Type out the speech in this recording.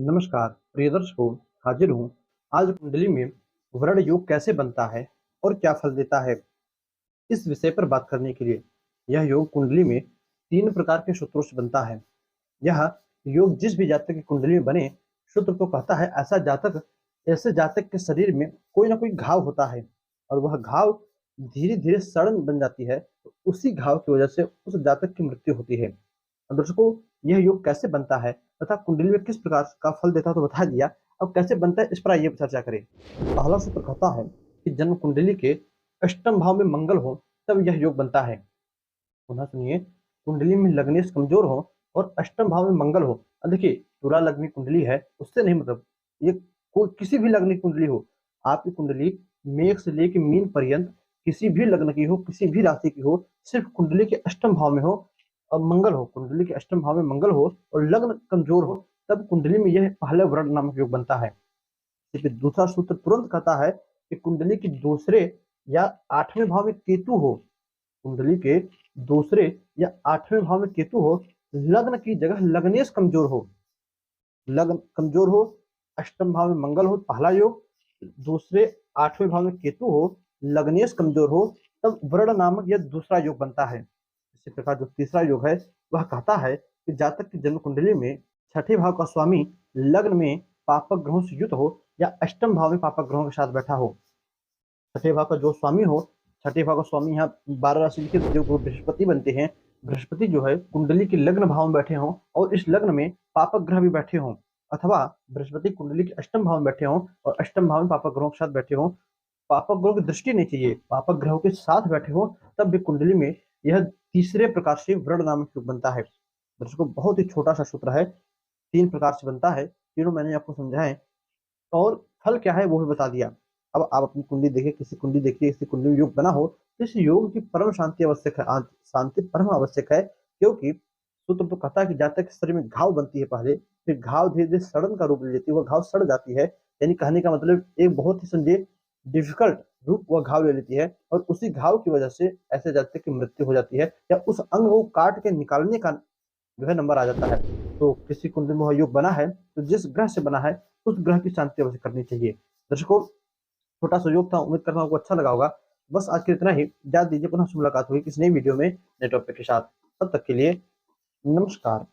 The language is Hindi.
नमस्कार प्रिय दर्शकों। हाजिर हूँ आज कुंडली में वर्ण योग कैसे बनता है और क्या फल देता है, इस विषय पर बात करने के लिए। यह योग कुंडली में 3 प्रकार के सूत्रों से बनता है। यह योग जिस भी जातक की कुंडली में बने, सूत्र तो कहता है ऐसे जातक के शरीर में कोई ना कोई घाव होता है और वह घाव धीरे धीरे सड़न बन जाती है, तो उसी घाव की वजह से उस जातक की मृत्यु होती है। दर्शकों, यह योग कैसे बनता है तथा कुंडली में किस प्रकार का फल देता है तो बता दिया। अब कैसे बनता है इस पर आइए चर्चा करें। पहला सूत्र कहता है कि जन्म कुंडली के अष्टम भाव में मंगल हो तब यह योग बनता है। पुनः सुनिए, कुंडली में लग्नेश कमजोर हो और अष्टम भाव में मंगल हो। अब देखिए, तुला लग्न कुंडली है उससे नहीं मतलब, ये कोई किसी भी लग्न की कुंडली हो, आपकी कुंडली मेष से लेकर मीन पर्यंत किसी भी लग्न की हो, किसी भी राशि की हो, सिर्फ कुंडली के अष्टम भाव में हो और मंगल हो, कुंडली के अष्टम भाव में मंगल हो और लग्न कमजोर हो, तब कुंडली में यह पहले वर्ण नामक योग बनता है। फिर दूसरा सूत्र तुरंत कहता है कि कुंडली के दूसरे या आठवें भाव में केतु हो, कुंडली के दूसरे या आठवें भाव में केतु हो, लग्न की जगह लग्नेश कमजोर हो, लग्न कमजोर हो, अष्टम भाव में मंगल हो पहला योग, दूसरे आठवें भाव में केतु हो, लग्नेश कमजोर हो, तब वर्ण नामक यह दूसरा योग बनता है। इसी प्रकार जो तीसरा योग है वह कहता है कि जातक की जन्म कुंडली में छठे भाव का स्वामी लग्न में पापक ग्रहों से युक्त हो या अष्टम भाव में पापक ग्रहों के साथ बैठा हो। छठे भाव का जो स्वामी हो, छठे भाव का स्वामी यहाँ 12 राशि के जो बृहस्पति बनते हैं, बृहस्पति जो है कुंडली के लग्न भाव में बैठे हों और इस लग्न में पापक ग्रह भी बैठे हों, अथवा बृहस्पति कुंडली के अष्टम भाव में बैठे हों और अष्टम भाव में पापक ग्रहों के साथ बैठे हों, पापक ग्रहों की दृष्टि नहीं चाहिए, पापक ग्रहों के साथ बैठे हो, तब भी कुंडली में यह तीसरे प्रकार से वर्ण नामक योग बनता है। दर्शकों, बहुत ही छोटा सा सूत्र है, 3 प्रकार से बनता है, तीनों मैंने आपको समझाए और फल क्या है वो भी बता दिया। अब आप अपनी कुंडली देखिए, किसी कुंडली देखिए, किसी कुंडली में योग बना हो तो इस योग की परम शांति आवश्यक है, शांति परम आवश्यक है, क्योंकि सूत्र तो कहता है कि जब तक शरीर में घाव बनती है पहले, फिर घाव धीरे धीरे सड़न का रूप ले लेती है, वह घाव सड़ जाती है, यानी कहने का मतलब एक बहुत ही समझिए डिफिकल्ट रूप वह घाव ले लेती है और उसी घाव की वजह से ऐसे जातक की मृत्यु हो जाती है या उस अंग को काट के निकालने का जो है नंबर आ जाता है। तो किसी कुंडली में वह योग बना है तो जिस ग्रह से बना है उस ग्रह की शांति अवश्य करनी चाहिए। दर्शकों, छोटा सा योग था, उम्मीद करता हूँ आपको अच्छा लगा होगा। बस आज के इतना ही, इजाजत दीजिए, पुनः मुलाकात होगी किसी नई वीडियो में नए टॉपिक के साथ। तब तक के लिए नमस्कार।